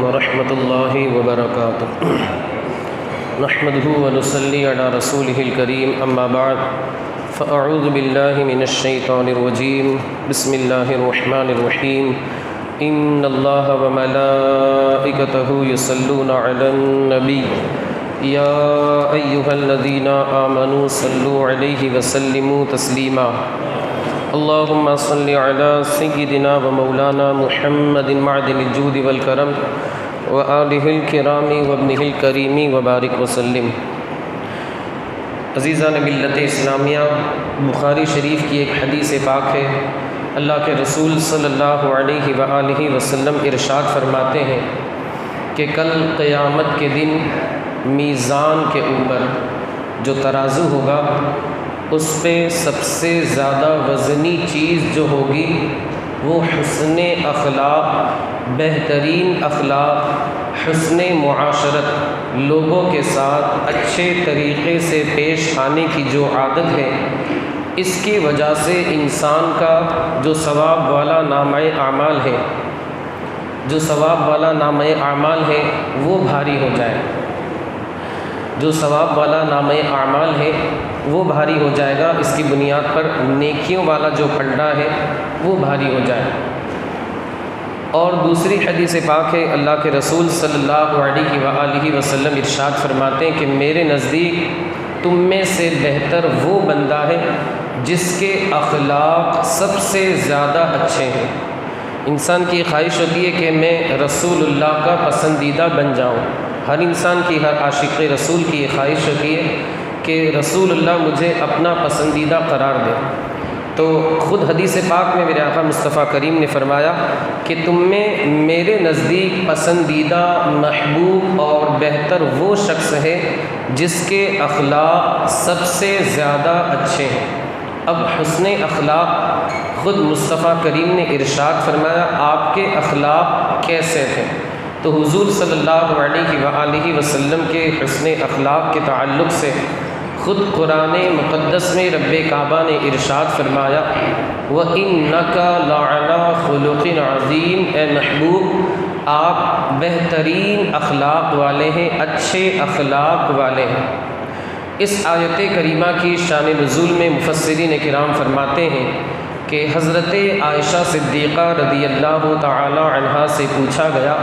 ورحمۃ اللہ وبرکاتہ۔ نحمده ونصلی علی رسولہ الکریم، اما بعد فاعوذ باللہ من الشیطان الرجیم، بسم اللہ الرحمن الرحیم۔ ان اللہ وملائکتہ یصلون علی النبی یا ایہا الذین آمنوا صلوا علیہ وسلموا تسلیما۔ اللہم صل علی سیدنا و مولانا محمد معدن الجود والکرم وآلہ الکرام وابنہ الکریم وبارک وسلم۔ عزیزان ملت اسلامیہ، بخاری شریف کی ایک حدیث پاک ہے۔ اللہ کے رسول صلی اللہ علیہ وآلہ وسلم ارشاد فرماتے ہیں کہ کل قیامت کے دن میزان کے اوپر جو ترازو ہوگا، اس پہ سب سے زیادہ وزنی چیز جو ہوگی وہ حسن اخلاق، بہترین اخلاق، حسن معاشرت، لوگوں کے ساتھ اچھے طریقے سے پیش آنے کی جو عادت ہے، اس کی وجہ سے انسان کا جو ثواب والا نامہ اعمال ہے، وہ بھاری ہو جائے، جو ثواب والا نامہ اعمال ہے وہ بھاری ہو جائے گا۔ اس کی بنیاد پر نیکیوں والا جو پھنڈا ہے وہ بھاری ہو جائے۔ اور دوسری حدیث پاک ہے، اللہ کے رسول صلی اللہ علیہ وآلہ وسلم ارشاد فرماتے ہیں کہ میرے نزدیک تم میں سے بہتر وہ بندہ ہے جس کے اخلاق سب سے زیادہ اچھے ہیں۔ انسان کی خواہش ہوتی ہے کہ میں رسول اللہ کا پسندیدہ بن جاؤں۔ ہر انسان کی، ہر عاشق رسول کی یہ خواہش ہوتی ہے کہ رسول اللہ مجھے اپنا پسندیدہ قرار دے۔ تو خود حدیث پاک میں میرے آقا مصطفیٰ کریم نے فرمایا کہ تم میں میرے نزدیک پسندیدہ، محبوب اور بہتر وہ شخص ہے جس کے اخلاق سب سے زیادہ اچھے ہیں۔ اب حسن اخلاق، خود مصطفیٰ کریم نے ارشاد فرمایا آپ کے اخلاق کیسے تھے؟ تو حضور صلی اللہ علیہ وآلہ وسلم کے حسن اخلاق کے تعلق سے خود قرآن مقدس میں رب کعبہ نے ارشاد فرمایا وَإِنَّكَ لَعَلَىٰ خُلُقٍ عَظِيمٍ، اے محبوب آپ بہترین اخلاق والے ہیں، اچھے اخلاق والے ہیں۔ اس آیت کریمہ کی شان نزول میں مفسرین کرام فرماتے ہیں کہ حضرت عائشہ صدیقہ رضی اللہ تعالی عنہا سے پوچھا گیا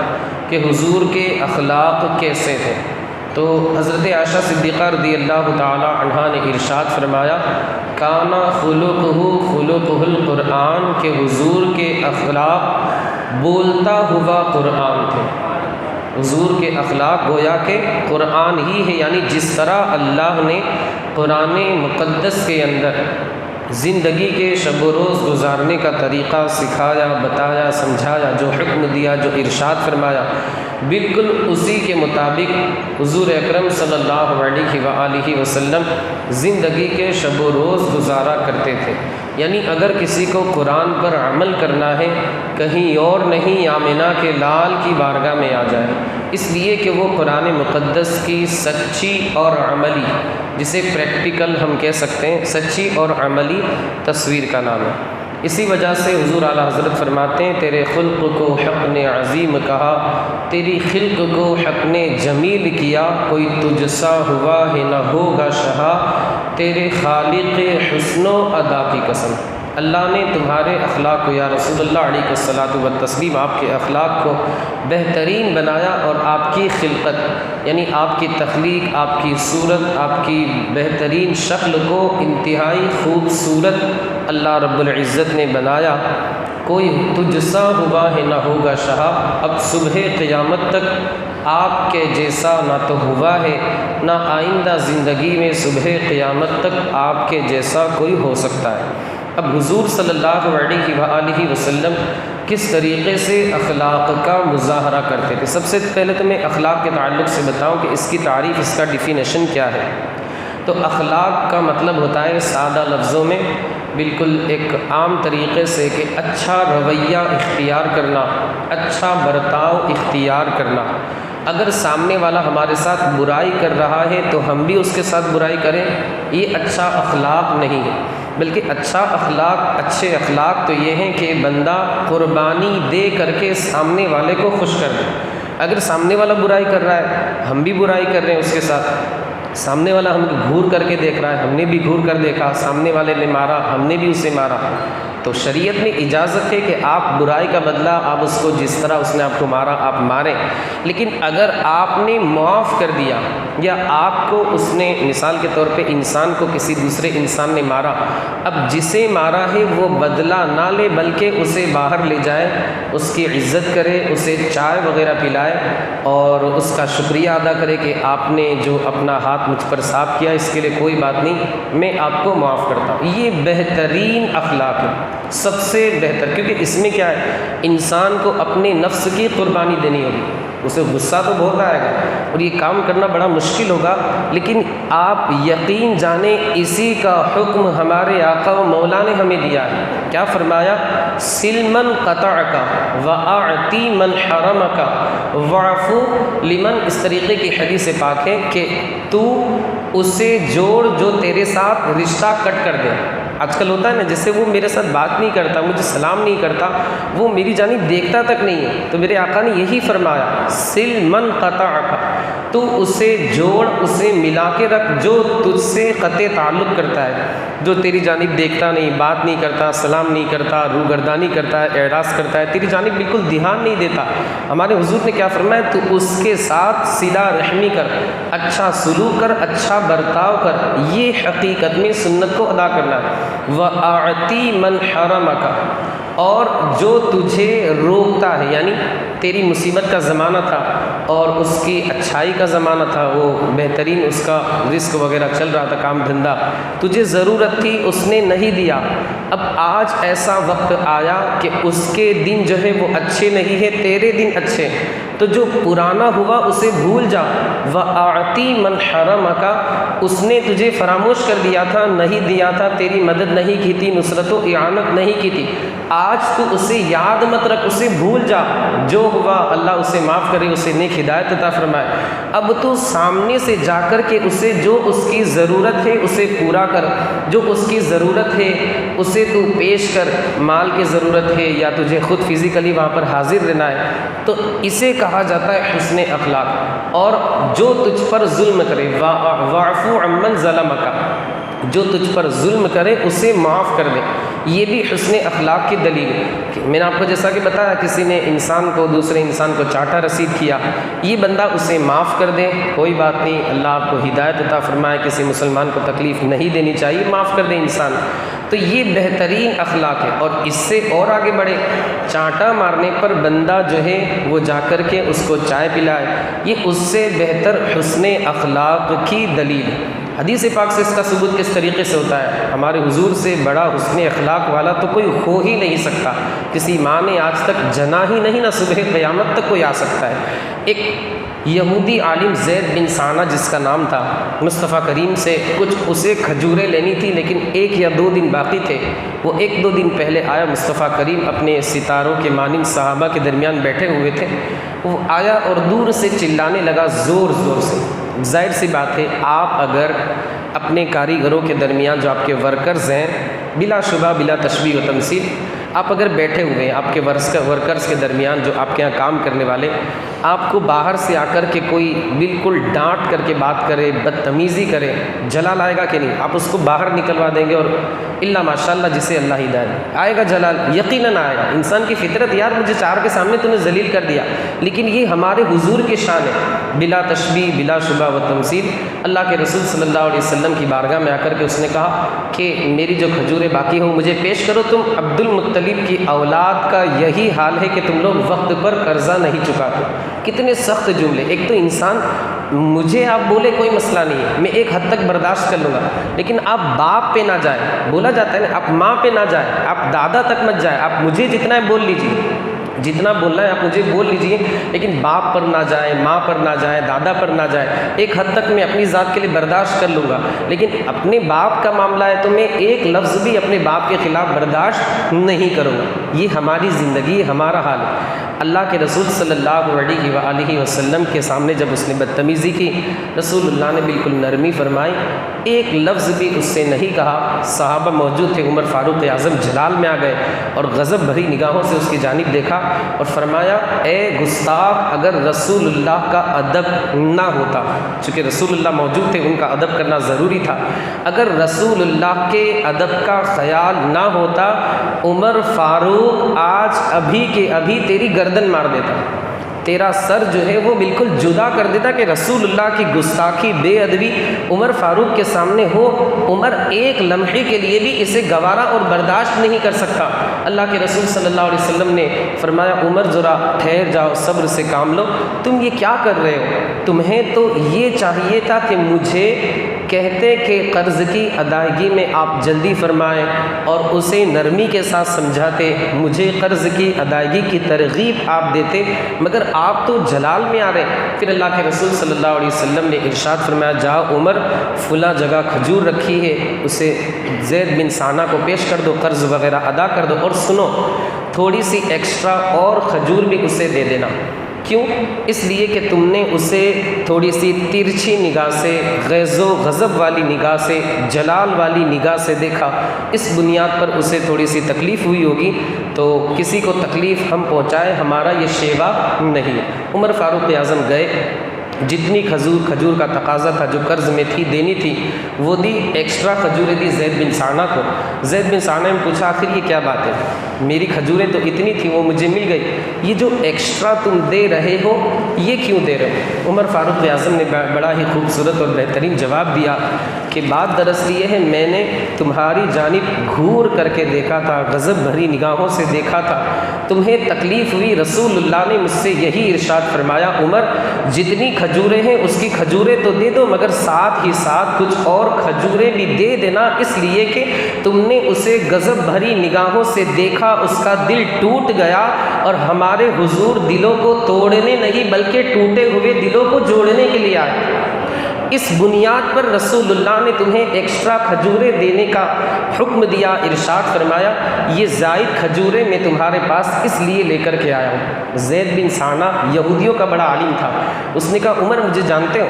کہ حضور کے اخلاق کیسے تھے؟ تو حضرت عائشہ صدیقہ رضی اللہ تعالی عنہا نے ارشاد فرمایا کانا خلقہ القرآن، کہ حضور کے اخلاق بولتا ہوا قرآن تھے۔ حضور کے اخلاق گویا کہ قرآن ہی ہے، یعنی جس طرح اللہ نے قرآن مقدس کے اندر زندگی کے شب و روز گزارنے کا طریقہ سکھایا، بتایا، سمجھایا، جو حکم دیا، جو ارشاد فرمایا، بالکل اسی کے مطابق حضور اکرم صلی اللہ علیہ وآلہ وسلم زندگی کے شب و روز گزارا کرتے تھے۔ یعنی اگر کسی کو قرآن پر عمل کرنا ہے، کہیں اور نہیں، آمنہ کے لال کی بارگاہ میں آ جائے، اس لیے کہ وہ قرآن مقدس کی سچی اور عملی، جسے پریکٹیکل ہم کہہ سکتے ہیں، سچی اور عملی تصویر کا نام ہے۔ اسی وجہ سے حضور اعلیٰ حضرت فرماتے ہیں تیرے خلق کو حق نے عظیم کہا، تیری خلق کو حق نے جمیل کیا، کوئی تجھ سا ہوا ہے نہ ہوگا شہا، تیرے خالق حسن و ادا کی قسم۔ اللہ نے تمہارے اخلاق کو، یا رسول اللہ علیہ الصلاۃ والتسلیم، آپ کے اخلاق کو بہترین بنایا، اور آپ کی خلقت یعنی آپ کی تخلیق، آپ کی صورت، آپ کی بہترین شکل کو انتہائی خوبصورت اللہ رب العزت نے بنایا۔ کوئی تجھ سا ہوا ہے نہ ہوگا شہا، اب صبح قیامت تک آپ کے جیسا نہ تو ہوا ہے، نہ آئندہ زندگی میں صبح قیامت تک آپ کے جیسا کوئی ہو سکتا ہے۔ اب حضور صلی اللہ علیہ وآلہ وسلم کس طریقے سے اخلاق کا مظاہرہ کرتے تھے؟ سب سے پہلے تو میں اخلاق کے تعلق سے بتاؤں کہ اس کی تعریف، اس کا ڈیفینیشن کیا ہے۔ تو اخلاق کا مطلب ہوتا ہے سادہ لفظوں میں، بالکل ایک عام طریقے سے، کہ اچھا رویہ اختیار کرنا، اچھا برتاؤ اختیار کرنا۔ اگر سامنے والا ہمارے ساتھ برائی کر رہا ہے تو ہم بھی اس کے ساتھ برائی کریں، یہ اچھا اخلاق نہیں ہے۔ بلکہ اچھا اخلاق، اچھے اخلاق تو یہ ہیں کہ بندہ قربانی دے کر کے سامنے والے کو خوش کر دے۔ اگر سامنے والا برائی کر رہا ہے، ہم بھی برائی کر رہے ہیں اس کے ساتھ، سامنے والا ہم گھور کر کے دیکھ رہا ہے، ہم نے بھی گھور کر دیکھا، سامنے والے نے مارا، ہم نے بھی اسے مارا، تو شریعت میں اجازت ہے کہ آپ برائی کا بدلہ آپ اس کو جس طرح اس نے آپ کو مارا آپ ماریں، لیکن اگر آپ نے معاف کر دیا یا آپ کو اس نے مثال کے طور پہ انسان کو کسی دوسرے انسان نے مارا، اب جسے مارا ہے وہ بدلہ نہ لے بلکہ اسے باہر لے جائے، اس کی عزت کرے، اسے چائے وغیرہ پلائے اور اس کا شکریہ ادا کرے کہ آپ نے جو اپنا ہاتھ مجھ پر صاف کیا اس کے لیے کوئی بات نہیں، میں آپ کو معاف کرتا ہوں۔ یہ بہترین اخلاق ہے، سب سے بہتر، کیونکہ اس میں کیا ہے، انسان کو اپنے نفس کی قربانی دینی ہوگی، اسے غصہ تو بہت آئے گا اور یہ کام کرنا بڑا مشکل ہوگا، لیکن آپ یقین جانیں اسی کا حکم ہمارے آقا و مولا نے ہمیں دیا ہے۔ کیا فرمایا؟ سل من قطعک واعطی من حرمک واعف لمن، اس طریقے کی حدیث پاک ہے کہ تو اسے جوڑ جو تیرے ساتھ رشتہ کٹ کر دے۔ آج کل ہوتا ہے نا، جیسے وہ میرے ساتھ بات نہیں کرتا، مجھے سلام نہیں کرتا، وہ میری جانب دیکھتا تک نہیں ہے، تو میرے آقا نے یہی فرمایا سل من قطعک، تو اسے جوڑ، اسے ملا کے رکھ جو تجھ سے قطع تعلق کرتا ہے، جو تیری جانب دیکھتا نہیں، بات نہیں کرتا، سلام نہیں کرتا، روگردانی کرتا ہے، اعراض کرتا ہے، تیری جانب بالکل دھیان نہیں دیتا۔ ہمارے حضور نے کیا فرمایا؟ تو اس کے ساتھ صلہ رحمی کر، اچھا سلوک کر، اچھا برتاؤ کر، یہ حقیقت میں سنت کو ادا کرنا ہے۔ وَأَعْتِي مَنْ حَرَمَكَ، اور جو تجھے روکتا ہے، یعنی تیری مصیبت کا زمانہ تھا اور اس کی اچھائی کا زمانہ تھا، وہ بہترین اس کا رزق وغیرہ چل رہا تھا، کام دھندا، تجھے ضرورت تھی، اس نے نہیں دیا، اب آج ایسا وقت آیا کہ اس کے دن جو ہے وہ اچھے نہیں ہیں، تیرے دن اچھے، تو جو پرانا ہوا اسے بھول جا۔ وَأَعْتِي مَنْ حَرَمَكَ، اس نے تجھے فراموش کر دیا تھا، نہیں دیا تھا، تیری مدد نہیں کی تھی، نصرت و اعانت نہیں کی تھی، آج تو اسے یاد مت رکھ، اسے بھول جا، جو ہوا اللہ اسے معاف کرے، اسے نیک ہدایت عطا فرمائے۔ اب تو سامنے سے جا کر کے اسے جو اس کی ضرورت ہے اسے پورا کر، جو اس کی ضرورت ہے اسے تو پیش کر، مال کی ضرورت ہے یا تجھے خود فزیکلی وہاں پر حاضر رہنا ہے، تو اسے کہا جاتا ہے حسن اخلاق۔ اور جو تجھ پر ظلم کرے، واعف عمن ظلمک، جو تجھ پر ظلم کرے اسے معاف کر دے، یہ بھی حسن اخلاق کی دلیل ہے۔ میں نے آپ کو جیسا کہ بتایا، کسی نے انسان کو، دوسرے انسان کو چاٹا رسید کیا، یہ بندہ اسے معاف کر دے، کوئی بات نہیں، اللہ آپ کو ہدایت عطا فرمائے، کسی مسلمان کو تکلیف نہیں دینی چاہیے، معاف کر دے انسان، تو یہ بہترین اخلاق ہے۔ اور اس سے اور آگے بڑھے، چانٹا مارنے پر بندہ جو ہے وہ جا کر کے اس کو چائے پلائے، یہ اس سے بہتر حسن اخلاق کی دلیل ہے۔ حدیث پاک سے اس کا ثبوت کس طریقے سے ہوتا ہے؟ ہمارے حضور سے بڑا حسن اخلاق والا تو کوئی ہو ہی نہیں سکتا، کسی ماں نے آج تک جنا ہی نہیں، نہ صبح قیامت تک کوئی آ سکتا ہے۔ ایک یہودی عالم زید بن ثانہ جس کا نام تھا، مصطفیٰ کریم سے کچھ اسے کھجوریں لینی تھی، لیکن 1 یا 2 دن باقی تھے، وہ 1-2 دن پہلے آیا، مصطفیٰ کریم اپنے ستاروں کے مانند صحابہ کے درمیان بیٹھے ہوئے تھے، وہ آیا اور دور سے چلانے لگا زور زور سے۔ ظاہر سی بات ہے، آپ اگر اپنے کاریگروں کے درمیان جو آپ کے ورکرز ہیں، بلا شبہ بلا تشبیہ و تمثیل، آپ اگر بیٹھے ہوئے ہیں، آپ کے ورکرز کے درمیان جو آپ کے یہاں کام کرنے والے، آپ کو باہر سے آ کر کے کوئی بالکل ڈانٹ کر کے بات کرے، بدتمیزی کرے، جلال آئے گا کہ نہیں؟ آپ اس کو باہر نکلوا دیں گے، اور اللہ ماشاء اللہ جسے اللہ ہدایت آئے گا جلال، یقیناً آئے گا۔ انسان کی فطرت، یار مجھے 4 کے سامنے تو نے ذلیل کر دیا، لیکن یہ ہمارے حضور کی شان ہے، بلا تشبیہ بلا شبہ و تمثیل۔ اللہ کے رسول صلی اللہ علیہ وسلم کی بارگاہ میں آ کر کے اس نے کہا کہ میری جو کھجوریں باقی ہو مجھے پیش کرو، تم عبد المطلب کی اولاد کا یہی حال ہے کہ تم لوگ وقت پر قرضہ نہیں چکاتے۔ کتنے سخت جملے! ایک تو انسان، مجھے آپ بولے کوئی مسئلہ نہیں ہے، میں ایک حد تک برداشت کر لوں گا، لیکن آپ باپ پہ نہ جائیں، بولا جاتا ہے نا، آپ ماں پہ نہ جائیں، آپ دادا تک مت جائیں، آپ مجھے جتنا ہے بول لیجیے، جتنا بولنا ہے آپ مجھے بول لیجیے، لیکن باپ پر نہ جائیں، ماں پر نہ جائیں، دادا پر نہ جائیں۔ ایک حد تک میں اپنی ذات کے لیے برداشت کر لوں گا، لیکن اپنے باپ کا معاملہ ہے تو میں ایک لفظ بھی اپنے باپ کے خلاف برداشت نہیں کروں گا۔ یہ ہماری زندگی، ہمارا حال ہے۔ اللہ کے رسول صلی اللہ علیہ وآلہ وسلم کے سامنے جب اس نے بدتمیزی کی، رسول اللہ نے بالکل نرمی فرمائی، ایک لفظ بھی اس سے نہیں کہا۔ صحابہ موجود تھے، عمر فاروق اعظم جلال میں آ گئے اور غضب بھری نگاہوں سے اس کی جانب دیکھا اور فرمایا، اے گستاخ، اگر رسول اللہ کا ادب نہ ہوتا، چونکہ رسول اللہ موجود تھے، ان کا ادب کرنا ضروری تھا، اگر رسول اللہ کے ادب کا خیال نہ ہوتا، عمر فاروق آج ابھی کے ابھی تیری گردن مار دیتا، تیرا سر جو ہے وہ بالکل جدا کر دیتا کہ رسول اللہ کی گستاخی، بے ادبی عمر فاروق کے سامنے ہو۔ عمر ایک لمحے کے لیے بھی اسے گوارا اور برداشت نہیں کر سکتا۔ اللہ کے رسول صلی اللہ علیہ وسلم نے فرمایا، عمر ذرا ٹھہر جاؤ، صبر سے کام لو، تم یہ کیا کر رہے ہو؟ تمہیں تو یہ چاہیے تھا کہ مجھے کہتے کہ قرض کی ادائیگی میں آپ جلدی فرمائیں اور اسے نرمی کے ساتھ سمجھاتے، مجھے قرض کی ادائیگی کی ترغیب آپ دیتے، مگر آپ تو جلال میں آ رہے ہیں۔ پھر اللہ کے رسول صلی اللہ علیہ وسلم نے ارشاد فرمایا، جاؤ عمر، فلاں جگہ کھجور رکھی ہے، اسے زید بن ثانہ کو پیش کر دو، قرض وغیرہ ادا کر دو، اور سنو، تھوڑی سی ایکسٹرا اور کھجور بھی اسے دے دینا۔ کیوں؟ اس لیے کہ تم نے اسے تھوڑی سی ترچھی نگاہ سے، غیظ و غضب والی نگاہ سے، جلال والی نگاہ سے دیکھا، اس بنیاد پر اسے تھوڑی سی تکلیف ہوئی ہوگی، تو کسی کو تکلیف ہم پہنچائے، ہمارا یہ شیوا نہیں۔ عمر فاروق اعظم گئے، جتنی کھجور کا تقاضا تھا، جو قرض میں تھی دینی تھی، وہ دی، ایکسٹرا کھجوریں دی زید بن ثانہ کو۔ زید بن ثانہ نے پوچھا، آخر یہ کیا بات ہے؟ میری کھجوریں تو اتنی تھیں، وہ مجھے مل گئی، یہ جو ایکسٹرا تم دے رہے ہو یہ کیوں دے رہے ہو؟ عمر فاروق اعظم نے بڑا ہی خوبصورت اور بہترین جواب دیا کہ بات دراصل یہ ہے، میں نے تمہاری جانب گھور کر کے دیکھا تھا، غضب بھری نگاہوں سے دیکھا تھا، تمہیں تکلیف ہوئی، رسول اللہ نے مجھ سے یہی ارشاد فرمایا، عمر جتنی کھجوریں ہیں اس کی کھجوریں تو دے دو، مگر ساتھ ہی ساتھ کچھ اور کھجوریں بھی دے دینا، اس لیے کہ تم نے اسے غضب بھری نگاہوں سے دیکھا، اس کا دل ٹوٹ گیا، اور ہمارے حضور دلوں کو توڑنے نہیں بلکہ ٹوٹے ہوئے دلوں کو جوڑنے کے لیے آئے۔ اس بنیاد پر رسول اللہ نے تمہیں ایکسٹرا کھجوریں دینے کا حکم دیا، ارشاد فرمایا، یہ زائد کھجوریں میں تمہارے پاس اس لیے لے کر کے آیا ہوں۔ زید بن ثانہ یہودیوں کا بڑا عالم تھا، اس نے کہا، عمر مجھے جانتے ہو؟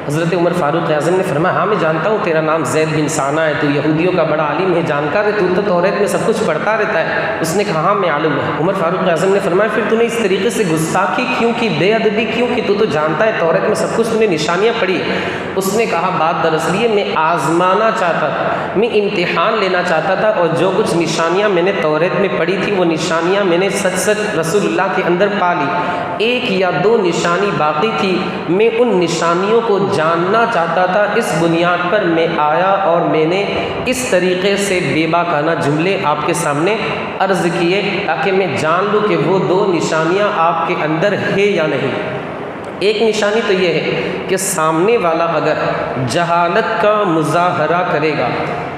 حضرت عمر فاروق اعظم نے فرمایا، ہاں میں جانتا ہوں، تیرا نام زید بن ثانہ ہے، تو یہودیوں کا بڑا عالم ہے، جانکار ہے، تو توریت میں سب کچھ پڑھتا رہتا ہے۔ اس نے کہا، ہاں میں عالم ہوں۔ عمر فاروق اعظم نے فرمایا، پھر تو نے اس طریقے سے گستاخی کیوں کی، بے ادبی کیوں کی؟ تو جانتا ہے توریت میں سب کچھ، تم نے نشانیاں پڑھی۔ اس نے کہا، بات دراصل یہ، میں آزمانا چاہتا تھا، میں امتحان لینا چاہتا تھا، اور جو کچھ نشانیاں میں نے توریت میں پڑھی تھی وہ نشانیاں میں نے سچ سچ رسول اللہ کے اندر پا لی، ایک یا دو نشانی باقی تھی، میں ان نشانیوں کو جاننا چاہتا تھا، اس بنیاد پر میں آیا اور میں نے اس طریقے سے بے باکانہ جملے آپ کے سامنے عرض کیے تاکہ میں جان لوں کہ وہ دو نشانیاں آپ کے اندر ہے یا نہیں۔ ایک نشانی تو یہ ہے کہ سامنے والا اگر جہالت کا مظاہرہ کرے گا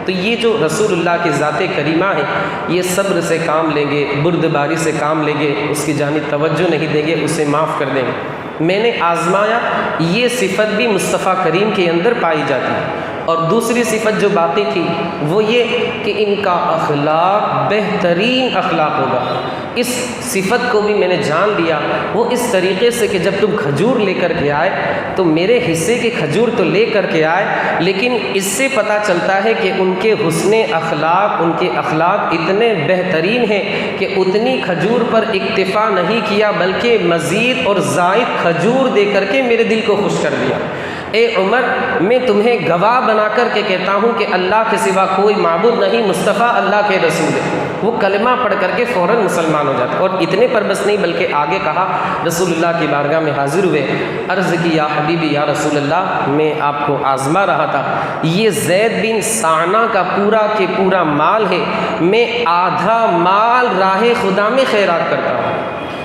تو یہ جو رسول اللہ کی ذات کریمہ ہے، یہ صبر سے کام لیں گے، بردباری سے کام لیں گے، اس کی جانب توجہ نہیں دیں گے، اسے معاف کر دیں گے۔ میں نے آزمایا، یہ صفت بھی مصطفیٰ کریم کے اندر پائی جاتی ہے۔ اور دوسری صفت جو باقی تھی وہ یہ کہ ان کا اخلاق بہترین اخلاق ہوگا۔ اس صفت کو بھی میں نے جان لیا، وہ اس طریقے سے کہ جب تم کھجور لے کر کے آئے تو میرے حصے کی کھجور تو لے کر کے آئے، لیکن اس سے پتہ چلتا ہے کہ ان کے حسن اخلاق، ان کے اخلاق اتنے بہترین ہیں کہ اتنی کھجور پر اکتفا نہیں کیا بلکہ مزید اور زائد کھجور دے کر کے میرے دل کو خوش کر دیا۔ اے عمر، میں تمہیں گواہ بنا کر کے کہتا ہوں کہ اللہ کے سوا کوئی معبود نہیں، مصطفیٰ اللہ کے رسول ہے۔ وہ کلمہ پڑھ کر کے فوراً مسلمان ہو جاتا، اور اتنے پر بس نہیں بلکہ آگے کہا، رسول اللہ کی بارگاہ میں حاضر ہوئے، عرض کی، یا حبیبی یا رسول اللہ، میں آپ کو آزما رہا تھا، یہ زید بن ثانہ کا پورا کے پورا مال ہے، میں آدھا مال راہ خدا میں خیرات کرتا ہوں۔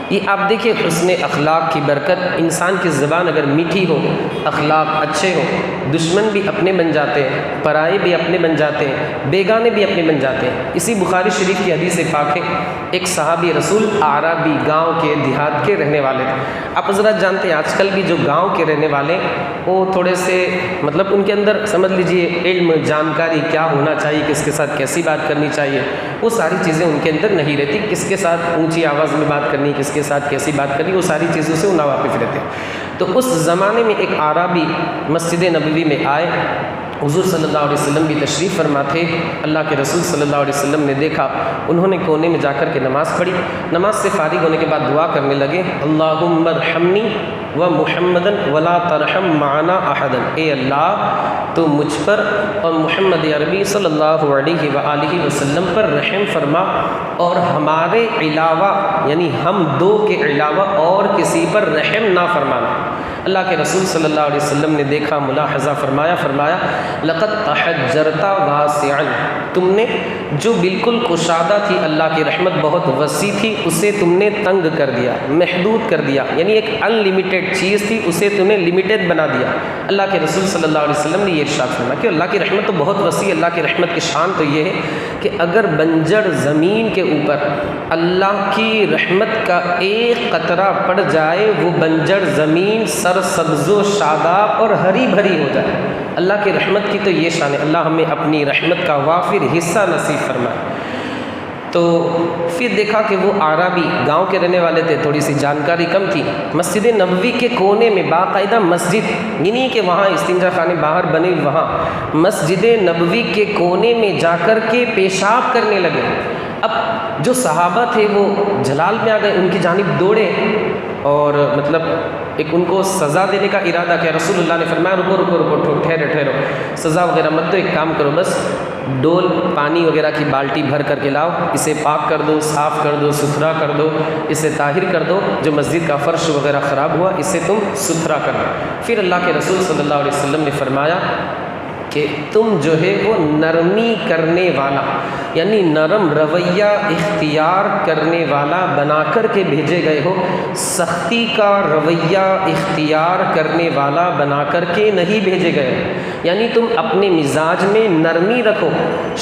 یہ آپ دیکھیں حسن اخلاق کی برکت، انسان کی زبان اگر میٹھی ہو، اخلاق اچھے ہو، دشمن بھی اپنے بن جاتے ہیں، پرائے بھی اپنے بن جاتے ہیں، بیگانے بھی اپنے بن جاتے ہیں۔ اسی بخاری شریف کی حدیث پاک ہے، ایک صحابی رسول اعرابی گاؤں کے دیہات کے رہنے والے تھے۔ آپ حضرات جانتے ہیں آج کل بھی جو گاؤں کے رہنے والے وہ تھوڑے سے مطلب ان کے اندر سمجھ لیجئے علم، جانکاری کیا ہونا چاہیے، کس کے ساتھ کیسی بات کرنی چاہیے، وہ ساری چیزیں ان کے اندر نہیں رہتی. کس کے ساتھ اونچی آواز میں بات کرنی، کس کے ساتھ کیسی بات کرنی، وہ ساری چیزوں سے وہ ناواقف رہتے. تو اس زمانے میں ایک اعرابی مسجد نبوی میں آئے. حضور صلی اللہ علیہ وسلم بھی تشریف فرما تھے. اللہ کے رسول صلی اللہ علیہ وسلم نے دیکھا، انہوں نے کونے میں جا کر کے نماز پڑھی. نماز سے فارغ ہونے کے بعد دعا کرنے لگے، اللہم ارحمنی و محمدن ولا ترحم معنا احدا. اے اللہ تو مجھ پر اور محمد عربی صلی اللہ علیہ وآلہ وسلم پر رحم فرما، اور ہمارے علاوہ یعنی ہم دو کے علاوہ اور کسی پر رحم نہ فرمانا. اللہ کے رسول صلی اللہ علیہ وسلم نے دیکھا، ملاحظہ فرمایا لقد تحجرت واسعا، تم نے جو بالکل کشادہ تھی، اللہ کی رحمت بہت وسیع تھی، اسے تم نے تنگ کر دیا، محدود کر دیا. یعنی ایک ان لمیٹڈ چیز تھی، اسے تم نے لمیٹڈ بنا دیا. اللہ کے رسول صلی اللہ علیہ وسلم نے یہ ارشاد فرمایا کہ اللہ کی رحمت تو بہت وسیع. اللہ کی رحمت کی شان تو یہ ہے کہ اگر بنجر زمین کے اوپر اللہ کی رحمت کا ایک قطرہ پڑ جائے، وہ بنجر زمین سرسبز و شاداب اور ہری بھری ہو جائے. اللہ کی رحمت کی تو یہ شان ہے. اللہ ہمیں اپنی رحمت کا وافر حصہ نصیب فرمائے. تو پھر دیکھا کہ وہ اعرابی گاؤں کے رہنے والے تھے، تھوڑی سی جانکاری کم تھی. مسجد نبوی کے کونے میں باقاعدہ مسجد، یعنی کہ وہاں استنجا خانے باہر بنے، وہاں مسجد نبوی کے کونے میں جا کر کے پیشاب کرنے لگے. اب جو صحابہ تھے وہ جلال میں آ گئے، ان کی جانب دوڑے اور مطلب ایک ان کو سزا دینے کا ارادہ کیا. رسول اللہ نے فرمایا رکو ٹھہرو، سزا وغیرہ مت دو، ایک کام کرو، بس ڈول پانی وغیرہ کی بالٹی بھر کر کے لاؤ، اسے پاک کر دو، صاف کر دو، ستھرا کر دو، اسے طاہر کر دو. جو مسجد کا فرش وغیرہ خراب ہوا اسے تم ستھرا کر دو. پھر اللہ کے رسول صلی اللہ علیہ وسلم نے فرمایا کہ تم جو ہے وہ نرمی کرنے والا، یعنی نرم رویہ اختیار کرنے والا بنا کر کے بھیجے گئے ہو، سختی کا رویہ اختیار کرنے والا بنا کر کے نہیں بھیجے گئے. یعنی تم اپنے مزاج میں نرمی رکھو،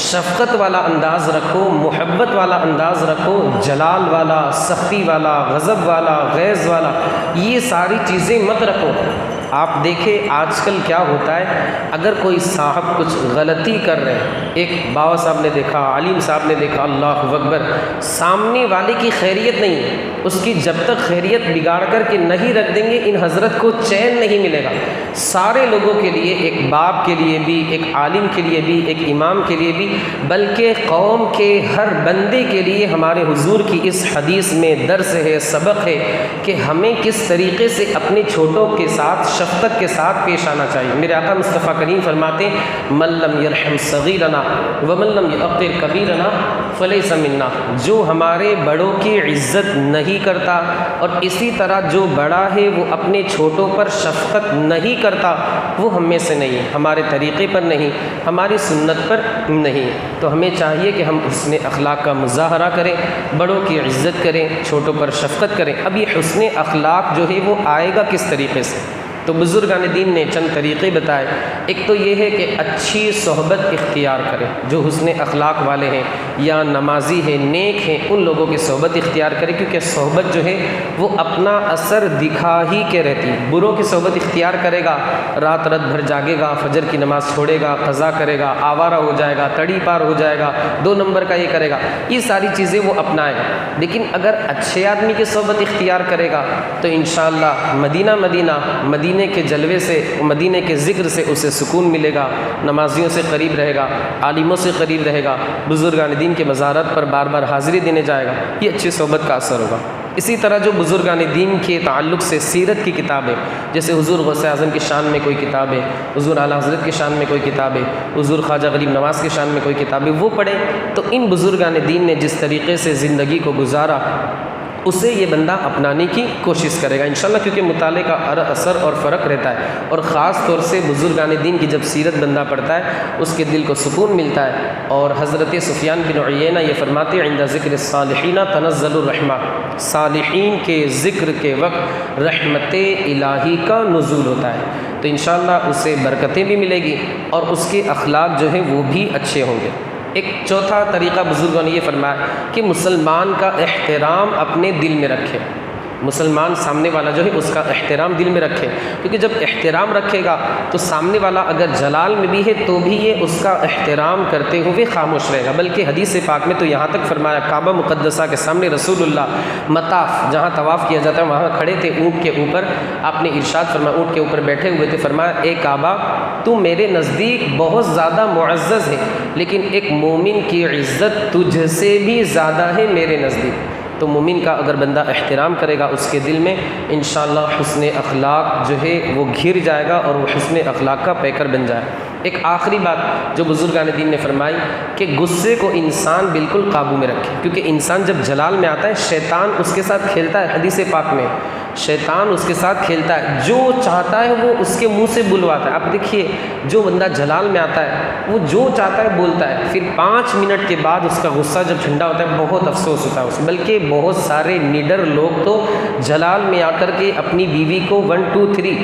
شفقت والا انداز رکھو، محبت والا انداز رکھو، جلال والا، سختی والا، غضب والا، غیظ والا، یہ ساری چیزیں مت رکھو. آپ دیکھیں آج کل کیا ہوتا ہے، اگر کوئی صاحب کچھ غلطی کر رہے ہیں، ایک باوا صاحب نے دیکھا، عالم صاحب نے دیکھا، اللہ اکبر، سامنے والے کی خیریت نہیں ہے، اس کی جب تک خیریت بگاڑ کر کے نہیں رکھ دیں گے ان حضرت کو چین نہیں ملے گا. سارے لوگوں کے لیے، ایک باپ کے لیے بھی، ایک عالم کے لیے بھی، ایک امام کے لیے بھی، بلکہ قوم کے ہر بندے کے لیے ہمارے حضور کی اس حدیث میں درس ہے، سبق ہے کہ ہمیں کس طریقے سے اپنے چھوٹوں کے ساتھ شفقت کے ساتھ پیش آنا چاہیے. میرے آقا مصطفیٰ کریم فرماتے ہیں من لم یرحم صغیرنا ومن لم یعقر کبیرنا فلیس منا. جو ہمارے بڑوں کی عزت نہیں کرتا اور اسی طرح جو بڑا ہے وہ اپنے چھوٹوں پر شفقت نہیں کرتا، وہ ہم میں سے نہیں ہے، ہمارے طریقے پر نہیں، ہماری سنت پر نہیں. تو ہمیں چاہیے کہ ہم حسن اخلاق کا مظاہرہ کریں، بڑوں کی عزت کریں، چھوٹوں پر شفقت کریں. اب یہ حسن اخلاق جو ہے وہ آئے گا کس طریقے سے؟ تو بزرگان دین نے چند طریقے بتائے. ایک تو یہ ہے کہ اچھی صحبت اختیار کریں، جو حسن اخلاق والے ہیں یا نمازی ہیں، نیک ہیں، ان لوگوں کی صحبت اختیار کریں، کیونکہ صحبت جو ہے وہ اپنا اثر دکھا ہی کے رہتی. بروں کی صحبت اختیار کرے گا، رات بھر جاگے گا، فجر کی نماز چھوڑے گا، قضا کرے گا، آوارہ ہو جائے گا، تڑی پار ہو جائے گا، 2 نمبر کا یہ کرے گا، یہ ساری چیزیں وہ اپنائے گا. لیکن اگر اچھے آدمی کی صحبت اختیار کرے گا تو انشاءاللہ مدینہ کے جلوے سے، مدینہ کے ذکر سے اسے سکون ملے گا، نمازیوں سے قریب رہے گا، عالموں سے قریب رہے گا، بزرگان دین کے مزارات پر بار بار حاضری دینے جائے گا. یہ اچھی صحبت کا اثر ہوگا. اسی طرح جو بزرگان دین کے تعلق سے سیرت کی کتابیں، جیسے حضور غوث اعظم کی شان میں کوئی کتاب ہے، حضور اعلیٰ حضرت کی شان میں کوئی کتاب ہے، حضور خواجہ غریب نواز کی شان میں کوئی کتاب ہے، وہ پڑھیں تو ان بزرگان دین نے جس طریقے سے زندگی کو گزارا اسے یہ بندہ اپنانے کی کوشش کرے گا انشاءاللہ. کیونکہ مطالعے کا اثر اور فرق رہتا ہے، اور خاص طور سے بزرگان دین کی جب سیرت بندہ پڑھتا ہے اس کے دل کو سکون ملتا ہے. اور حضرت سفیان بن عیینہ یہ فرماتے ہیں عند ذکر الصالحین تنزل الرحمہ، صالحین کے ذکر کے وقت رحمت الہی کا نزول ہوتا ہے. تو انشاءاللہ اسے برکتیں بھی ملے گی اور اس کے اخلاق جو ہیں وہ بھی اچھے ہوں گے. ایک چوتھا طریقہ بزرگوں نے یہ فرمایا کہ مسلمان کا احترام اپنے دل میں رکھے. مسلمان سامنے والا جو ہے اس کا احترام دل میں رکھے، کیونکہ جب احترام رکھے گا تو سامنے والا اگر جلال میں بھی ہے تو بھی یہ اس کا احترام کرتے ہوئے خاموش رہے گا۔ بلکہ حدیث پاک میں تو یہاں تک فرمایا، کعبہ مقدسہ کے سامنے رسول اللہ مطاف جہاں طواف کیا جاتا ہے وہاں کھڑے تھے، اونٹ کے اوپر آپ نے ارشاد فرمایا، اونٹ کے اوپر بیٹھے ہوئے تھے، فرمایا اے کعبہ تو میرے نزدیک بہت زیادہ معزز ہے، لیکن ایک مومن کی عزت تجھ سے بھی زیادہ ہے میرے نزدیک۔ تو مومن کا اگر بندہ احترام کرے گا اس کے دل میں انشاءاللہ حسن اخلاق جو ہے وہ گھر جائے گا اور وہ حسن اخلاق کا پیکر بن جائے۔ ایک آخری بات جو بزرگان دین نے فرمائی کہ غصے کو انسان بالکل قابو میں رکھے، کیونکہ انسان جب جلال میں آتا ہے شیطان اس کے ساتھ کھیلتا ہے۔ حدیث پاک میں شیطان اس کے ساتھ کھیلتا ہے، جو چاہتا ہے وہ اس کے منہ سے بلواتا ہے۔ اب دیکھیے جو بندہ جلال میں آتا ہے وہ جو چاہتا ہے بولتا ہے، پھر 5 منٹ کے بعد اس کا غصہ جب ٹھنڈا ہوتا ہے بہت افسوس ہوتا ہے اس، بلکہ بہت سارے نیڈر لوگ تو جلال میں آ کر کے اپنی بیوی کو 1 2 3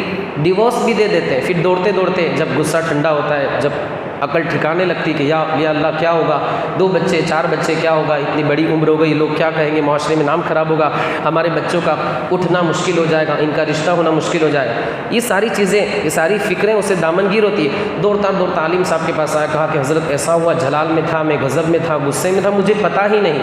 ڈیورس بھی دے دیتے ہیں، پھر دوڑتے دوڑتے جب غصہ ٹھنڈا ہوتا ہے، جب عقل ٹھکانے لگتی کہ یا اللہ کیا ہوگا، 2 بچے 4 بچے کیا ہوگا، اتنی بڑی عمر ہو گئی، لوگ کیا کہیں گے، معاشرے میں نام خراب ہوگا، ہمارے بچوں کا اٹھنا مشکل ہو جائے گا، ان کا رشتہ ہونا مشکل ہو جائے گا، یہ ساری چیزیں، یہ ساری فکریں اسے دامنگیر ہوتی ہے۔ دوڑتا عالم صاحب کے پاس آیا، کہا کہ حضرت ایسا ہوا، جلال میں تھا، میں غضب میں تھا، غصے میں تھا، مجھے پتہ ہی نہیں،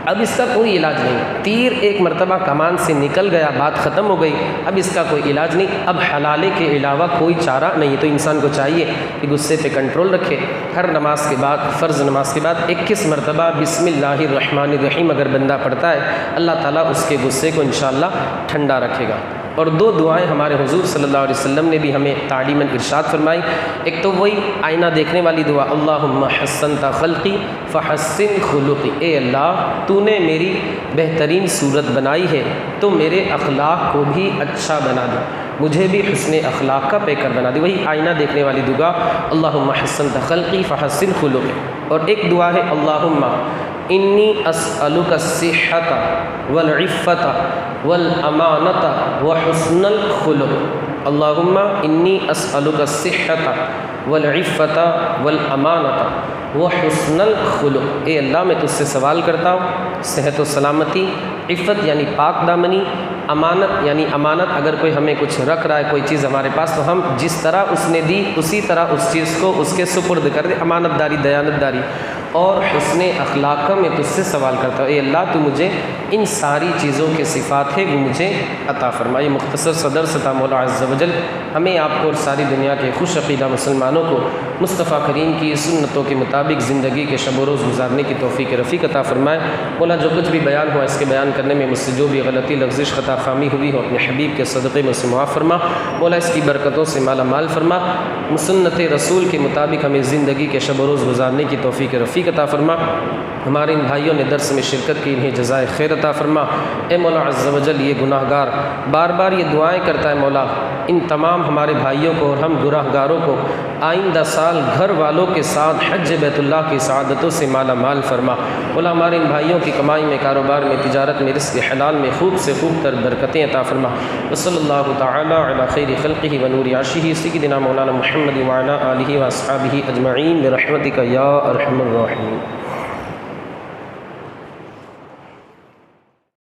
اب اس کا کوئی علاج نہیں، تیر ایک مرتبہ کمان سے نکل گیا، بات ختم ہو گئی، اب اس کا کوئی علاج نہیں، اب حلالے کے علاوہ کوئی چارہ نہیں۔ تو انسان کو چاہیے کہ غصے پہ کنٹرول رکھے، ہر نماز کے بعد، فرض نماز کے بعد 21 مرتبہ بسم اللہ الرحمن الرحیم اگر بندہ پڑھتا ہے اللہ تعالیٰ اس کے غصے کو انشاءاللہ ٹھنڈا رکھے گا۔ اور 2 دعائیں ہمارے حضور صلی اللہ علیہ وسلم نے بھی ہمیں تعلیماً ارشاد فرمائی، ایک تو وہی آئینہ دیکھنے والی دعا، اللہم حسنت خلقی فحسن خلقی، اے اللہ تو نے میری بہترین صورت بنائی ہے تو میرے اخلاق کو بھی اچھا بنا دے، مجھے بھی حسن اخلاق کا پیکر بنا دے، وہی آئینہ دیکھنے والی دعا اللہم حسنت خلقی فحسن خلقی۔ اور ایک دعا ہے اللہم انی اسألک الصحۃ والعفۃ والامانۃ وحسن الخلق، اللہم انی اسألک الصحۃ والعفۃ والامانۃ وحسن الخلق، اے اللہ میں تجھ سے سوال کرتا ہوں صحت و سلامتی، عفت یعنی پاک دامنی، امانت یعنی امانت، اگر کوئی ہمیں کچھ رکھ رہا ہے کوئی چیز ہمارے پاس تو ہم جس طرح اس نے دی اسی طرح اس چیز کو اس کے سپرد کر دیں، امانت داری دیانت داری، اور حسن اخلاق کا میں تجھ سے سوال کرتا ہوں، اے اللہ تو مجھے ان ساری چیزوں کے صفات ہے وہ مجھے عطا فرما۔ یہ مختصر صدر ستا مولا عز و جل ہمیں آپ کو اور ساری دنیا کے خوش عقیدہ مسلمانوں کو مصطفیٰ کریم کی سنتوں کے مطابق زندگی کے شب و روز گزارنے کی توفیق رفیق عطا فرمائے۔ مولا جو کچھ بھی بیان ہوا اس کے بیان کرنے میں مجھ سے جو بھی غلطی لغزش خطا خامی ہوئی ہو اپنے حبیب کے صدقے میں سے معاف فرما، مولا اس کی برکتوں سے مالا مال فرما، سنت رسول کے مطابق ہمیں زندگی کے شب و روز گزارنے کی توفیق رفیق عطا فرما۔ ہمارے ان بھائیوں نے درس میں شرکت کی، انہیں جزائے خیر عطا فرما۔ اے مولا عز و جل یہ گناہ گار بار بار یہ دعائیں کرتا ہے، مولا ان تمام ہمارے بھائیوں کو اور ہم گناہ گاروں کو آئندہ سال گھر والوں کے ساتھ حج بیت اللہ کی سعادتوں سے مالا مال فرما۔ مولا ہمارے ان بھائیوں کی کمائی میں، کاروبار میں، تجارت میں، رزق حلال میں خوب سے خوب تر برکتیں عطا فرما۔ وصلی اللہ تعالی علی خیر خلقہ و نور عرشہ سیدنا مولانا محمد وعلی آلہ واصحابہ اجمعین برحمتک یا ارحم الراحمین۔